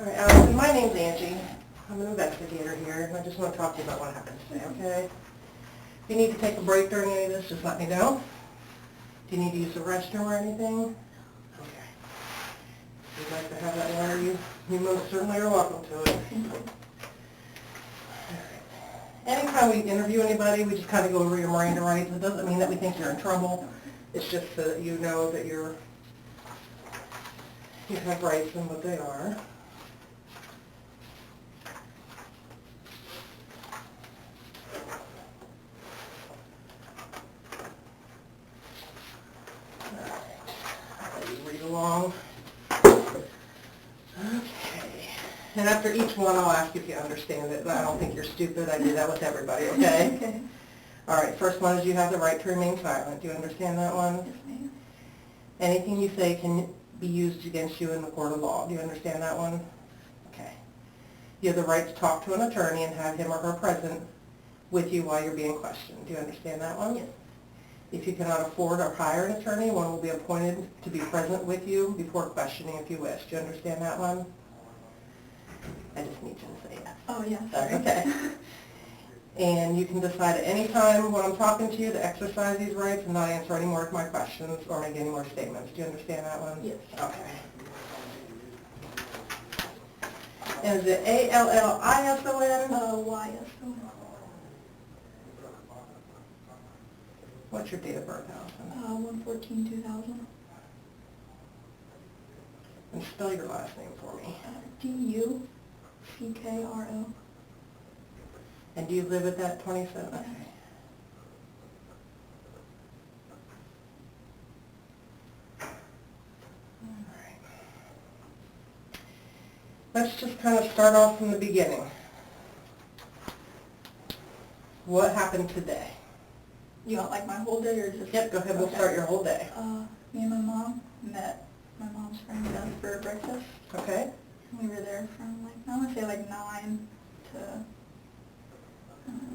All right, Allison, my name's Angie. I'm an investigator here, and I just want to talk to you about what happened today, okay? If you need to take a break during any of this, just let me know. Do you need to use the restroom or anything? Okay. If you'd like to have that water, you most certainly are welcome to it. Anytime we interview anybody, we just kind of go over your Miranda rights. It doesn't mean that we think you're in trouble. It's just so that you know that you have rights and what they are. Read along. Okay. And after each one, I'll ask you if you understand it. I don't think you're stupid. I do that with everybody, okay? Okay. All right. First one is you have the right to remain silent. Do you understand that one? Yes, ma'am. Anything you say can be used against you in the court of law. Do you understand that one? Okay. You have the right to talk to an attorney and have him or her present with you while you're being questioned. Do you understand that one? Yes. If you cannot afford or hire an attorney, one will be appointed to be present with you before questioning if you wish. Do you understand that one? I just need you to say yes. Oh, yeah, That's sorry. okay. And you can decide at any time when I'm talking to you to exercise these rights and not answer any more of my questions or make any more statements. Do you understand that one? Yes. Okay. And is it A-L-L-I-S-O-N? Y-S-O-N. What's your date of birth, Allison? 1/14/2000. And spell your last name for me. D-U-C-K-R-O. And do you live at that 27? Yes. Okay. All right. Let's just kind of start off from the beginning. What happened today? You want like my whole day or just? Yep, go ahead, we'll start your whole day. Me and my mom met my mom's friend for breakfast. Okay? We were there from like, I want to say like 9 to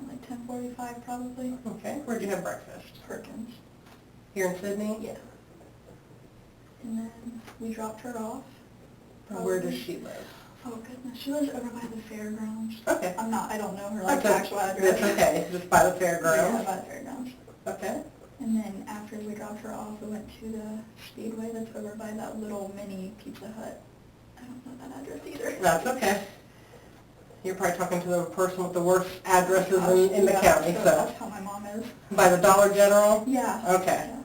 like 10:45 probably. Okay. Where'd you have breakfast? Perkins. Here in Sydney? Yeah. And then we dropped her off. And where does she live? Oh goodness, she lives over by the fairgrounds. Okay. I don't know her like That's actual address. That's okay, just by the fairgrounds? Yeah, by the fairgrounds. Okay. And then after we dropped her off, we went to the Speedway that's over by that little mini Pizza Hut. I don't know that address either. That's okay. You're probably talking to the person with the worst addresses in the Yeah, county, so. That's how my mom is. By the Dollar General? Yeah. Okay. Yeah.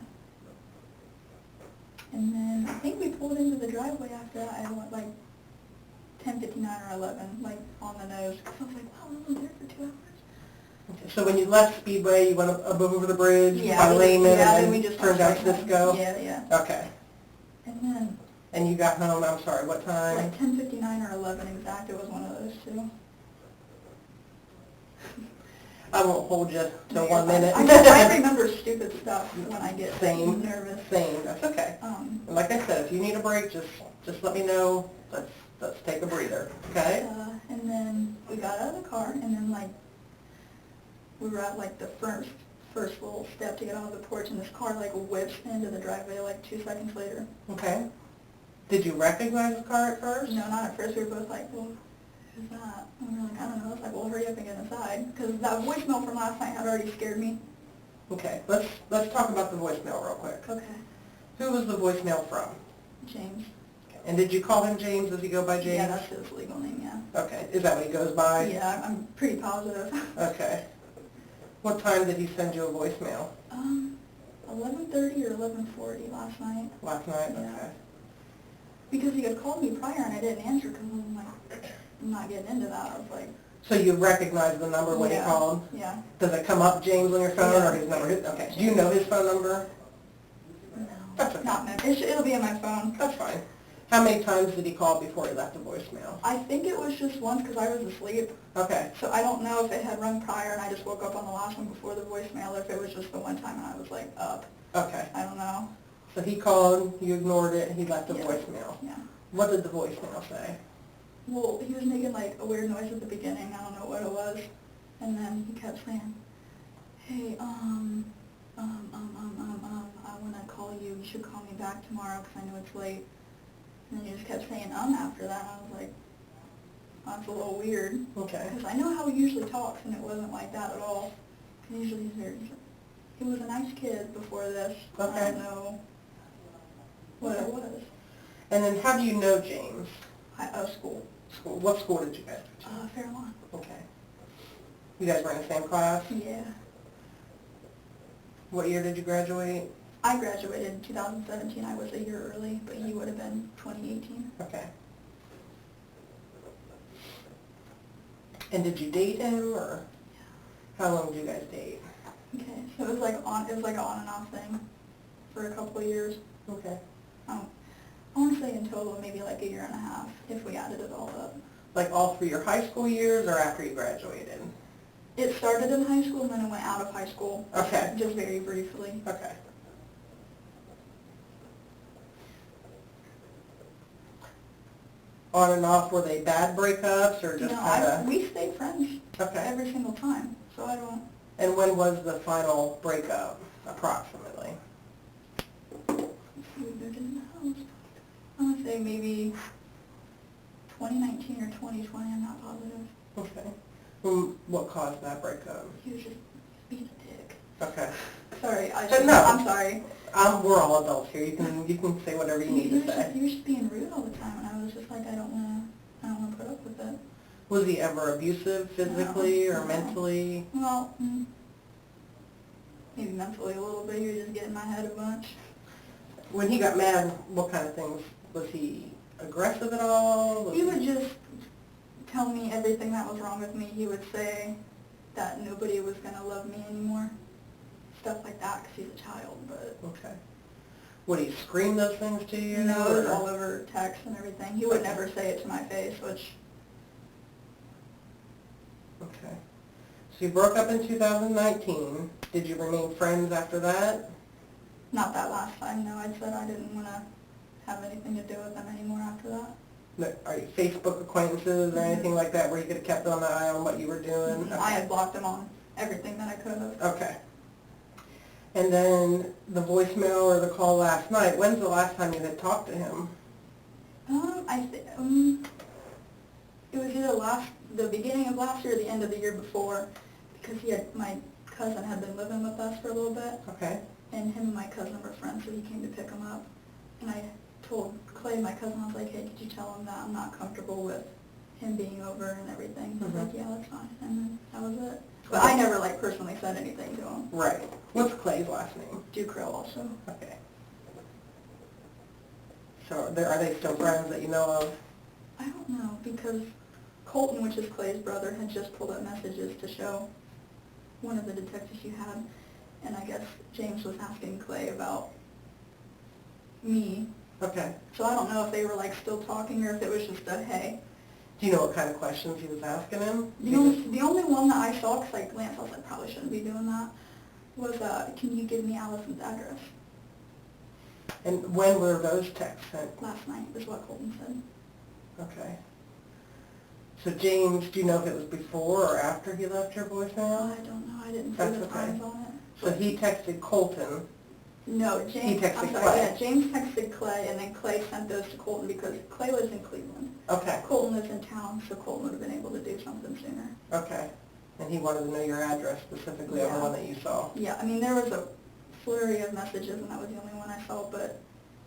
And then I think we pulled into the driveway after that. I went like 10:59 or 11, like on the nose. Cause I was like, wow, I was there for 2 hours. Okay. So when you left Speedway, you went up over the bridge Yeah, by Lehman yeah, and then we then just turned down went straight Cisco? home. Yeah, yeah. Okay. And then And you got home, I'm sorry, what time? like 10:59 or 11 exact. It was one of those two. I won't hold you till No, 1 minute. I remember stupid stuff when I get Same. nervous. Same, that's okay. And like I said, if you need a break, just let me know. Let's take a breather, okay? And then we got out of the car, and then like we were at like the first little step to get out of the porch, and this car like whips into the driveway like 2 seconds later. Okay. Did you recognize the car at first? No, not at first. We were both like, well, who's that? And we were like, I don't know. I was like, well, hurry up and get inside, because that voicemail from last night had already scared me. Okay, let's talk about the voicemail real quick. Okay. Who was the voicemail from? James. And did you call him James? Does he go by James? Yeah, that's his legal name, yeah. Okay, is that what he goes by? Yeah, I'm pretty positive. Okay. What time did he send you a voicemail? 11:30 or 11:40 last night. Last night? Yeah. Okay. Because he had called me prior and I didn't answer because I'm like, I'm not getting into that. I was like, So you recognized the number when he called? Yeah. Does it come up James on your phone Yeah. or his number? Okay. Do you know his phone number? No. That's okay. Not meant. It'll be in my phone. That's fine. How many times did he call before he left a voicemail? I think it was just once because I was asleep. Okay. So I don't know if it had rung prior and I just woke up on the last one before the voicemail, or if it was just the one time and I was like up. Okay. I don't know. So he called, you ignored it, and he left a Yeah. voicemail. Yeah. What did the voicemail say? Well, he was making like a weird noise at the beginning. I don't know what it was. And then he kept saying, hey, I want to call you. You should call me back tomorrow because I know it's late. And then he just kept saying after that. And I was like, that's a little weird. Okay. Because I know how he usually talks, and it wasn't like that at all. Usually he was a nice kid before this. Okay. I don't know what it was. And then how do you know James? School. School. What school did you guys go to? Fairlawn. Okay. You guys were in the same class? Yeah. What year did you graduate? I graduated in 2017. I was a year early, but he would have been 2018. Okay. And did you date him, or how long did you guys date? Okay, so it was like an on and off thing for a couple of years. Okay. I want to say in total maybe like a year and a half if we added it all up. Like all through your high school years, or after you graduated? It started in high school and then it went out of high school. Okay. Just very briefly. Okay. On and off, were they bad breakups, or just No, kind of? we stayed friends Okay. every single time, so I don't... And when was the final breakup, approximately? We moved into the house. I want to say maybe 2019 or 2020, I'm not positive. Okay. What caused that breakup? He was just being a dick. Okay. Sorry, No. I'm sorry. We're all adults here. You can say whatever you need to say. He was just being rude all the time, and I was just like, I don't want to put up with it. Was he ever abusive physically or No. mentally? Well, maybe mentally a little bit. He was just getting in my head a bunch. When he got mad, what kind of things? Was he aggressive at all? He would just tell me everything that was wrong with me. He would say that nobody was going to love me anymore. Stuff like that, because he's a child, but... Okay. Would he scream those things to you? No, it was or- all over text and everything. He would Okay. never say it to my face, which... Okay. So you broke up in 2019. Did you remain friends after that? Not that last time, no. I said I didn't want to have anything to do with them anymore after that. Are you Facebook acquaintances or anything like that where you could have kept on the eye on what you were doing? I had blocked him on everything that I could have. Okay. And then the voicemail or the call last night, when's the last time you had talked to him? It was either the beginning of last year or the end of the year before, because my cousin had been living with us for a little bit, Okay. and him and my cousin were friends, so he came to pick him up. And I told Clay, my cousin, I was like, hey, did you tell him that I'm not comfortable with him being over and everything? He was like, yeah, that's fine. And then that was it. But I never, personally said anything to him. Right. What's Clay's last name? Ducrow also. Okay. So are they still friends that you know of? I don't know, because Colton, which is Clay's brother, had just pulled up messages to show one of the detectives you had, and I guess James was asking Clay about me. Okay. So I don't know if they were still talking or if it was just a hey. Do you know what kind of questions he was asking him? The only one that I saw, because I glanced, I was like, probably shouldn't be doing that, was, can you give me Allison's address? And when were those texts sent? Last night is what Colton said. Okay. So James, do you know if it was before or after he left your Oh, voicemail? I don't know. I didn't see That's the okay. times on it. So he texted Colton. No, James. He texted I'm sorry, Clay. yeah, James texted Clay, and then Clay sent those to Colton because Clay lives in Cleveland. Okay. Colton lives in town, so Colton would have been able to do something sooner. Okay. And he wanted to know your address specifically on the Yeah. one that you saw. Yeah, I mean, there was a flurry of messages, and that was the only one I saw, but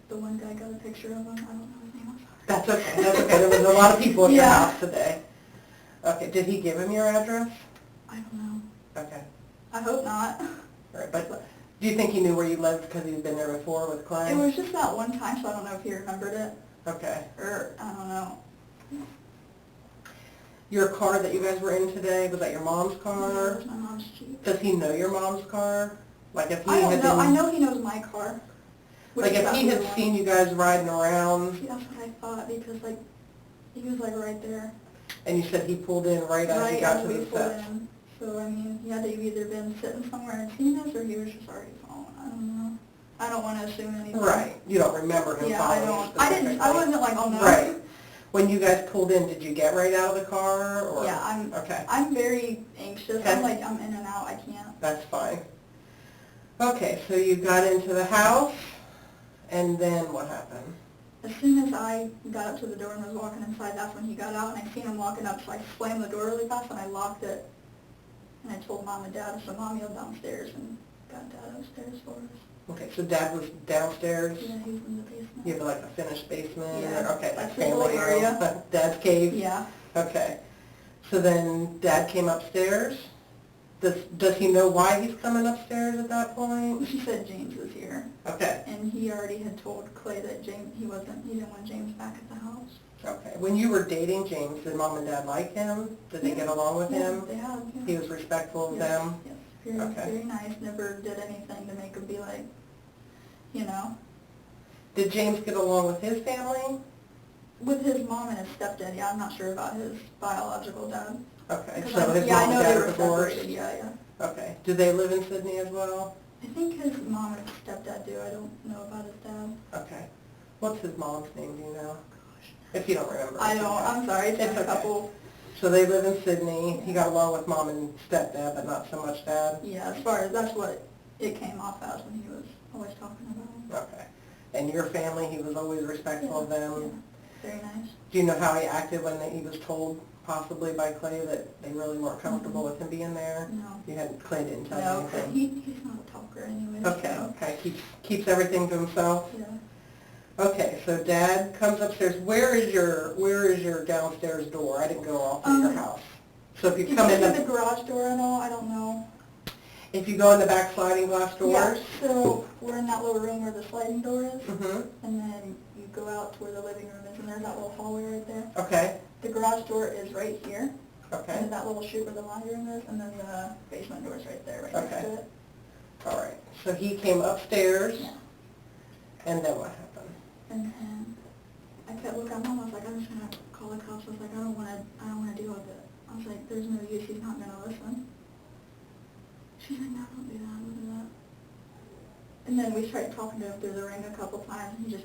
the one guy got a picture of him. I don't know his name, I'm sorry. That's okay. That's okay. There was a lot of people at your Yeah. house today. Okay. Did he give him your address? I don't know. Okay. I hope not. All right. But do you think he knew where you lived because he'd been there before with Clay? It was just that one time, so I don't know if he remembered it, Okay. or I don't know. Your car that you guys were in today, was that your mom's car? That was my mom's Jeep. Does he know your mom's car? Like if he I don't had know. been, I know he knows my car. like if he had seen you guys riding around See, that's what I thought, because he was right there. and you said he pulled in right as you Right got as to we the pulled steps. in. So, I mean, he had to have either been sitting somewhere and seen us, or he was just already following. I don't know. I don't want to assume anything. Right. You don't remember him Yeah, I following you don't. I didn't. I specifically. wasn't oh no. Right. When you guys pulled in, did you get right out of the car? Or? Yeah, Okay. I'm very anxious. Okay. I'm in and out. I can't. That's fine. Okay, so you got into the house, and then what happened? as soon as I got up to the door and was walking inside, that's when he got out, and I seen him walking up, so I slammed the door really fast and I locked it. And I told Mom and Dad, so Mom yelled downstairs and got Dad upstairs for us. Okay, so Dad was downstairs? Yeah, he was in the basement. You have like a finished basement? Yeah. Or, okay, like That's his family little area. room? Dad's cave? Yeah. Okay. So then Dad came upstairs? Does he know why he's coming upstairs at that point? She said James was here. Okay. And he already had told Clay that he didn't want James back at the house. Okay. When you were dating James, did Mom and Dad like him? Did they get along with him? They have, yeah. He was respectful of Yes, them? yes. Very nice. Never did anything to make him be like, you know. Did James get along with his family? With his mom and his stepdad, yeah. I'm not sure about his biological dad. Okay, 'Cause so his I mom know and they dad were are divorced? separated, yeah. Okay. Do they live in Sydney as well? I think his mom and his stepdad do. I don't know about his dad. Okay. What's his mom's name, do you know? If you don't remember. I don't. I'm sorry. It's been It's a okay. couple. So they live in Sydney. He got along with Mom and stepdad, but not so much Dad? Yeah, as far as that's what it came off as when he was always talking about him. Okay. And your family, he was always respectful of them? Yeah. Very nice. Do you know how he acted when he was told, possibly by Clay, that they really weren't comfortable with him being there? No. You hadn't, Clay didn't tell you No, but anything? he's not a talker anyway. Okay, So, okay. Keeps everything to himself? yeah. Okay, so Dad comes upstairs. Where is your downstairs door? I didn't go all through your house. So if you Did come you in see the garage door at all? I don't know. if you go in the back sliding glass doors? Yeah, so we're in that little room where the sliding door is, Mm-hmm. and then you go out to where the living room is, and there's that little hallway right there. Okay, The garage door is right here, and okay, then that little chute where the laundry room is, and then the basement door is right there, right next Okay. to it. all right. So he came upstairs, Yeah. and then what happened? And then I kept looking at Mom, I was like, I'm just gonna call the cops. I was like, I don't wanna deal with it. I was like, there's no use, he's not gonna listen. She's like, no, don't do that, don't do that. And then we tried talking to him through the ring a couple times, and he just,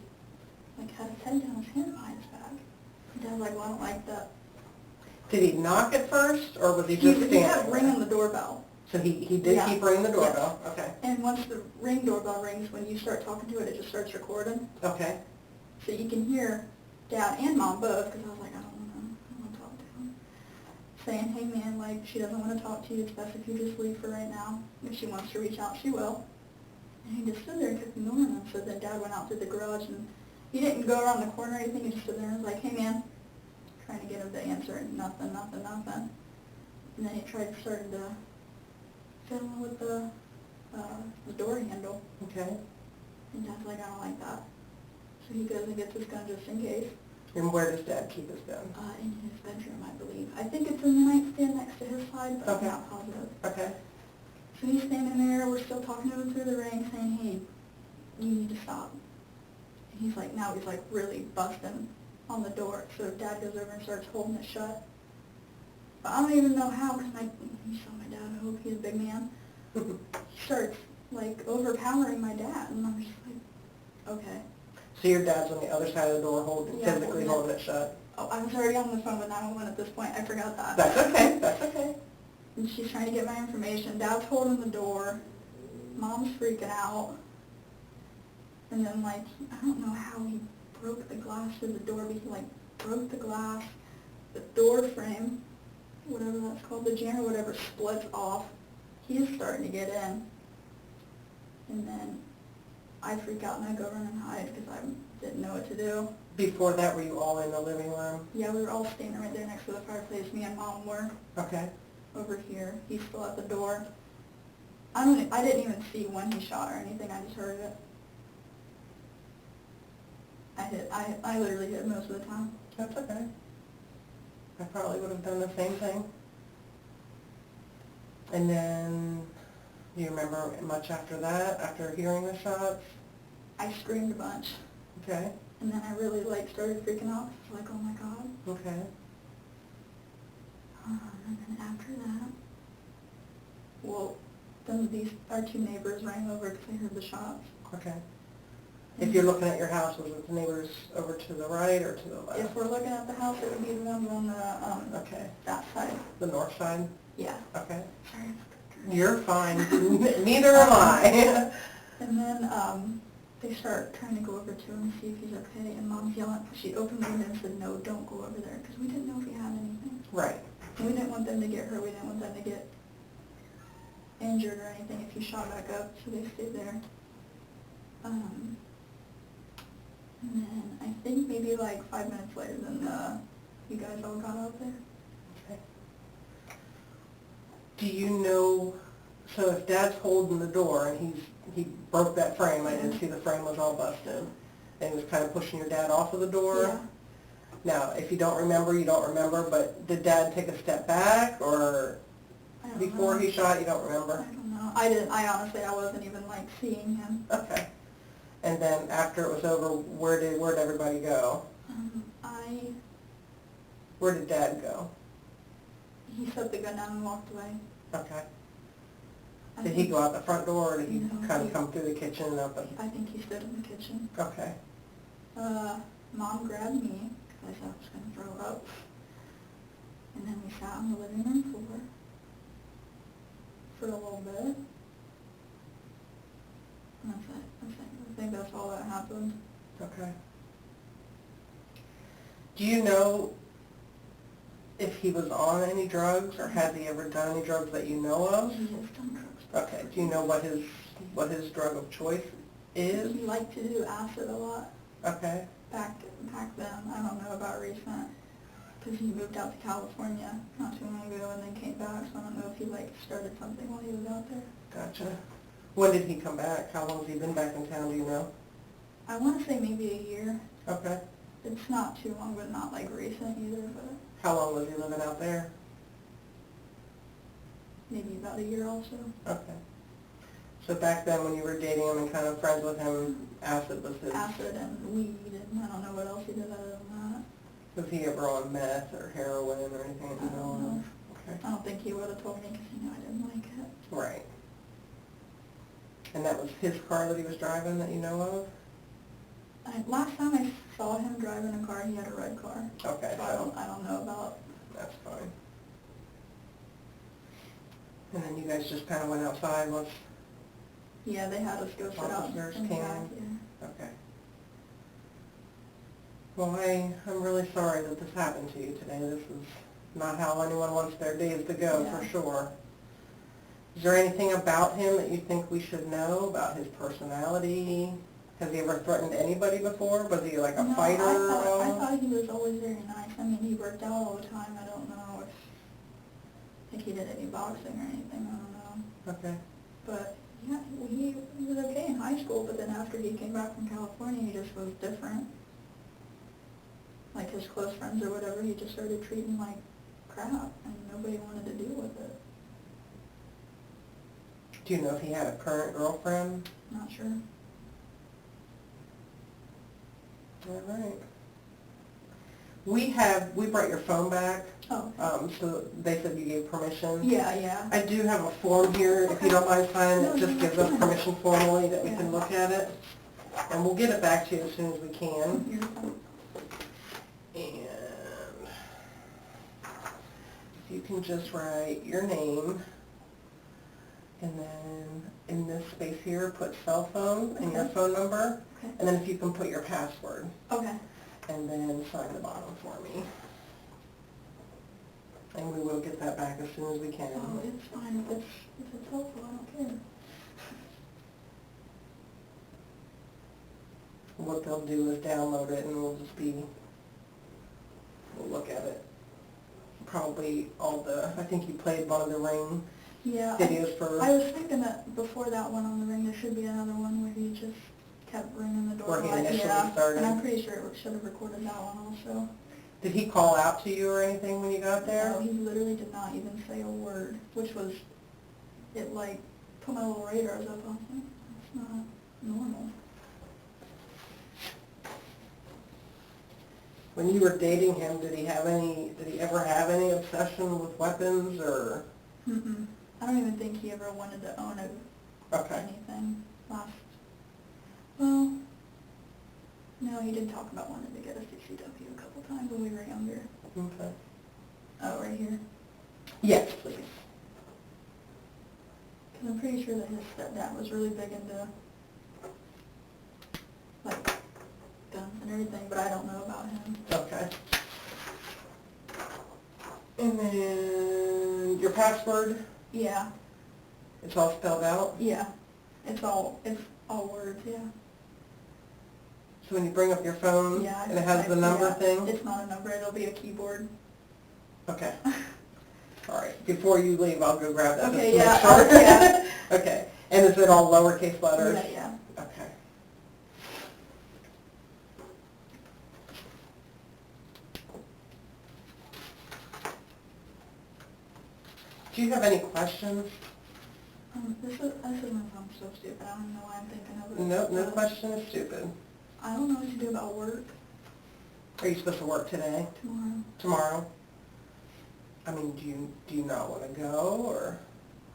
like, had his head down, his hand behind his back. And Dad's like, well, I don't like that. Did he knock at first, or was he He just standing kept there? ringing the doorbell. So he did Yeah. keep ringing the doorbell? Okay, And once the ring doorbell rings, when you start talking to it, it just starts recording. okay, So you can hear Dad and Mom both, because I was like, I don't want to talk to him. Saying, hey man, like, she doesn't want to talk to you, it's best if you just leave for right now. If she wants to reach out, she will. And he just stood there and kept ignoring him. So then Dad went out through the garage, and he didn't go around the corner or anything, he just stood there and was like, hey man, trying to get him to answer, and nothing. And then he started to fiddle with the door handle. okay. And Dad's like, I don't like that. So he goes and gets his gun just in case. And where does Dad keep his gun? In his bedroom, I believe. I think it's in the nightstand next to his side, but Okay. I'm not positive. Okay, So he's standing there, we're still talking to him through the ring, saying, hey, you need to stop. And he's like, now he's like really busting on the door. So Dad goes over and starts holding it shut. But I don't even know how, because you saw my dad, I hope he's a big man. He starts like overpowering my dad, and I'm just like, okay. so your dad's on the other side of the door Yeah, physically holding it shut? Oh, I was already on the phone with 911 at this point, I forgot that. That's okay, that's okay. And she's trying to get my information. Dad's holding the door. Mom's freaking out. And then, like, I don't know how he broke the glass of the door, but he, like, broke the glass. The door frame, whatever that's called, the jamb or whatever, splits off. He's starting to get in. And then I freak out and I go run and hide because I didn't know what to do. Before that, were you all in the living room? Yeah, we were all standing right there next to the fireplace. Me and Mom were. Okay. Over here. He's still at the door. I didn't even see when he shot or anything. I just heard it. I literally hit most of the time. That's okay. I probably would have done the same thing. And then, do you remember much after that, after hearing the shots? I screamed a bunch. Okay. And then I really started freaking out. I was like, oh my God. Okay. And then after that, well, then our two neighbors rang over because they heard the shots. Okay. If you're looking at your house, was it the neighbors over to the right or to the left? If we're looking at the house, it would be the ones on the, Okay. that side. The north side? Yeah. Okay. Sorry. You're fine. Neither am I. And then, they start trying to go over to him and see if he's okay, and Mom's yelling. She opened the window and said, no, don't go over there, because we didn't know if he had anything. Right. And we didn't want them to get hurt. We didn't want them to get injured or anything if he shot back up, so they stayed there. And then I think maybe like 5 minutes later, then you guys all got out there. Okay. Do you know, so if Dad's holding the door and he broke that frame, I did see the frame was all busted, and he was kind of pushing your dad off of the door? Yeah. Now, if you don't remember, you don't remember, but did Dad take a step back, or before he shot, you don't remember? I don't know. I didn't. I honestly, I wasn't even like seeing him. Okay. And then after it was over, where'd everybody go? Where did Dad go? He set the gun down and walked away. Okay. Did he go out the front door, or did he No, kind of come through the kitchen and up? I think he stood in the kitchen. Okay. Mom grabbed me because I thought I was going to throw up. And then we sat on the living room floor for a little bit. And that's it. I think that's all that happened. Okay. Do you know if he was on any drugs, or has he ever done any drugs that you know of? He has done drugs. Okay. Do you know what his drug of choice is? He liked to do acid a lot. Okay. Back then. I don't know about recent, because he moved out to California not too long ago and then came back, so I don't know if he like started something while he was out there. Gotcha. When did he come back? How long has he been back in town, do you know? I want to say maybe a year. Okay. It's not too long, but not like recent either, but How long was he living out there? maybe about a year also. Okay. So back then when you were dating him and kind of friends with him, acid was his... Acid and weed, and I don't know what else he did other than that. Was he ever on meth or heroin or anything that you know of? Okay. I don't think he would have told me because he knew I didn't like it. Right. And that was his car that he was driving that you know of? Last time I saw him driving a car, he had a red car. Okay, So I don't know about... That's fine. And then you guys just kind of went outside once... Yeah, they had us go sit out Officers in the came? back, yeah. Okay. Well, I'm really sorry that this happened to you today. This is not how anyone wants their days to go, for Yeah. sure. Is there anything about him that you think we should know, about his personality? Has he ever threatened anybody before? Was he like a No, fighter at all? I thought he was always very nice. I mean, he worked out all the time. I don't know if he did any boxing or anything. I don't know. Okay. But yeah, he was okay in high school, but then after he came back from California, he just was different. Like his close friends or whatever, he just started treating like crap, and nobody wanted to deal with it. Do you know if he had a current girlfriend? Not sure. All right. We brought your phone back. Oh. So they said you gave permission. Yeah, yeah. I do have a form here, if you don't mind signing. It No, just no, gives that's us fine. permission formally that we Yeah. can look at it. And we'll get it back to you as soon as we can. You're fine. And if you can just write your name, and then in this space here, put cell phone and your Okay. phone number, Okay. and then if you can put your password, Okay. and then sign the bottom for me. And we will get that back as soon as we can. Oh, it's fine. If it's helpful, I don't care. What they'll do is download it, and we'll look at it. Probably I think you played one of the Ring Yeah. videos for... I was thinking that before that one on the Ring, there should be another one where he just kept ringing the door. Where he like, initially yeah, started. and I'm pretty sure it should have recorded that one also. Did he call out to you or anything when you got there? No, he literally did not even say a word, which was, it like, put my little radars up. I was like, that's not normal. When you were dating him, did he ever have any obsession with weapons, or? Mm-mm. I don't even think he ever wanted to own anything. Well, no, he did talk about wanting to get a CCW a couple times when we were younger. Okay. Oh, right here. Yes, please. Because I'm pretty sure that his stepdad was really big into password? Yeah. It's all spelled out? Yeah. It's all words, yeah. So when you bring up your phone, Yeah. and it has the number thing? It's not a number, it'll be a keyboard. Okay. All right. Before you leave, I'll go grab that. Okay, just to yeah. make sure. Yeah. Okay. And is it all lowercase letters? Yeah, yeah. Okay. Do you have any questions? This is my phone so stupid. I don't know why I'm thinking of it. Nope, no question is stupid. I don't know what to do about work Are you supposed to work today? tomorrow. Tomorrow? I mean, do you not want to go, or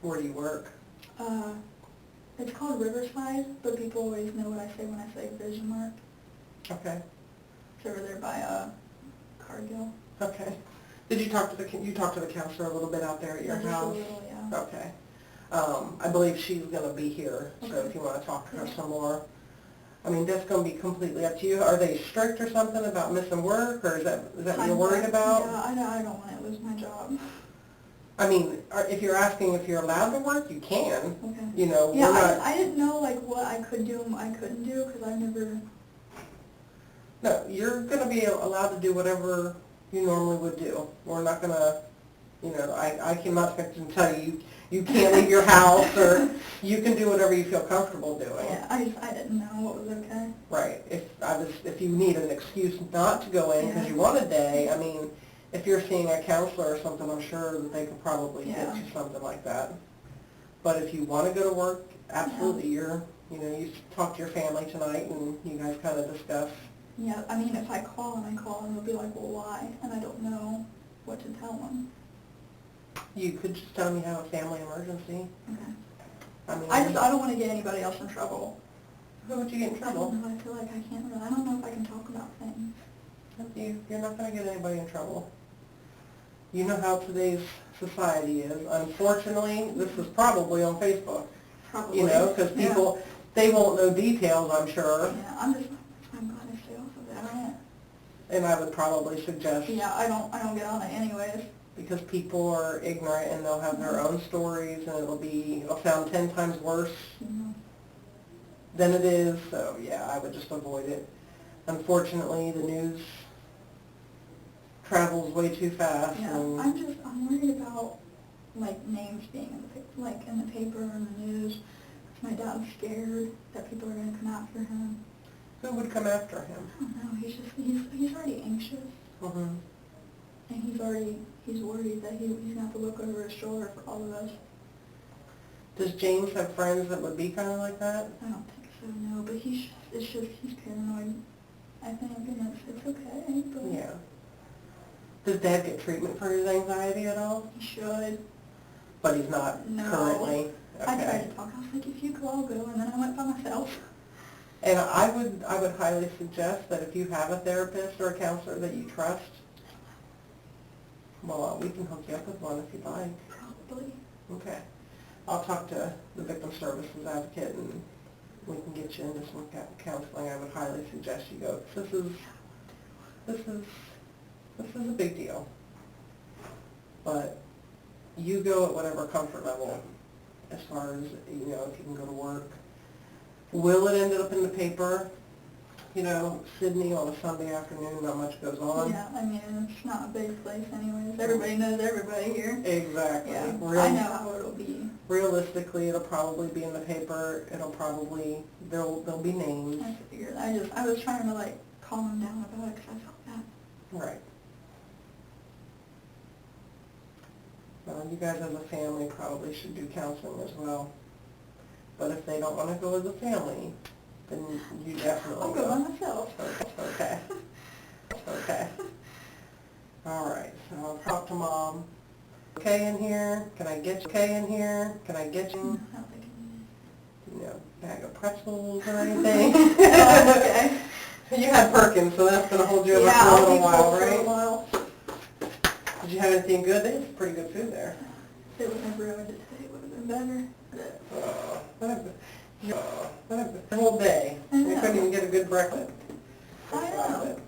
where do you work? It's called Riverside, but people always know what I say when I say Vision Mark. Okay. It's over there by Cargill. Okay. Did you talk to the counselor a little bit out there at your Just a house? little, yeah. Okay. I believe she's going to be here, so Okay. if you want to talk to her Yeah. some more. I mean, that's going to be completely up to you. Are they strict or something about missing work, or is that what you're worried about? Yeah, I don't want to lose my job. I mean, if you're asking if you're allowed to work, you can. Okay. You know, Yeah, we're not... I didn't know like what I could do and what I couldn't do because I've never... No, you're going to be allowed to do whatever you normally would do. We're not going to, you know, I cannot tell you you can't leave your house, or you can do whatever you feel comfortable doing. Yeah, I didn't know what was okay. Right. If you need an excuse not to go in because Yeah. you want a day, I mean, if you're seeing a counselor or something, I'm sure that they could probably get you something like that. But if you want to go to work, absolutely, you talk to your family tonight and you guys kind of discuss. Yeah, I mean, if I call and they'll be like, well, why? And I don't know what to tell them. You could just tell them you have a family emergency. Okay. I mean, I don't want to get anybody else in trouble. who would you get in I trouble? don't know, I feel like I don't know if I can talk about things. You're not going to get anybody in trouble. You know how today's society is. Unfortunately, this is probably on Facebook. Probably. You know, because people, they won't know details, I'm sure. Yeah, I'm glad to stay off of it. I don't... And I would probably suggest... Yeah, I don't get on it anyways. Because people are ignorant and they'll have their own stories and it'll sound 10 times worse than it is. So yeah, I would just avoid it. Unfortunately, the news travels way too fast. Yeah, And I'm worried about like names being in the paper and the news. My dad's scared that people are going to come after him. who would come after him? I don't know. He's already anxious, Mm-hmm. and he's worried that he's going to have to look over his shoulder for all of us. Does James have friends that would be kind of like that? I don't think so, no. But he's paranoid. I think, and it's okay. But Yeah. Does Dad get treatment for his anxiety at all? he should. But he's not No. currently. I tried Okay. to talk. I was like, if you go, I'll go, and then I went by myself. And I would highly suggest that if you have a therapist or a counselor that you trust, well, we can hook you up with one if you'd like. Probably. Okay. I'll talk to the Victim Services Advocate and we can get you into some counseling. I would highly suggest you go. This is a big deal. But you go at whatever comfort level as far as, if you can go to work. Will it end up in the paper? Sydney on a Sunday afternoon, not much goes on. Yeah, I mean, it's not a big place anyways. Everybody knows everybody here. Exactly. Yeah, I know how it'll be. Realistically, it'll probably be in the paper. There'll be names. I figured. I was trying to calm him down about it because I felt bad. Right. Well, you guys as a family probably should do counseling as well. But if they don't want to go as a family, then you definitely I'll go by myself. Okay. Okay. All right. So I'll talk to Mom. Okay in here? Can I get you? Okay in here? Can I get you? I don't think I need Bag of pretzels or anything? it. Okay. You had Perkins, so that's going to hold you over Yeah, for a I'll little be while, full for a right? while. Did you have anything good? They had pretty good food there. If it would have ruined it today, it would have been better. The whole day. I We know. couldn't even get a good breakfast. I know.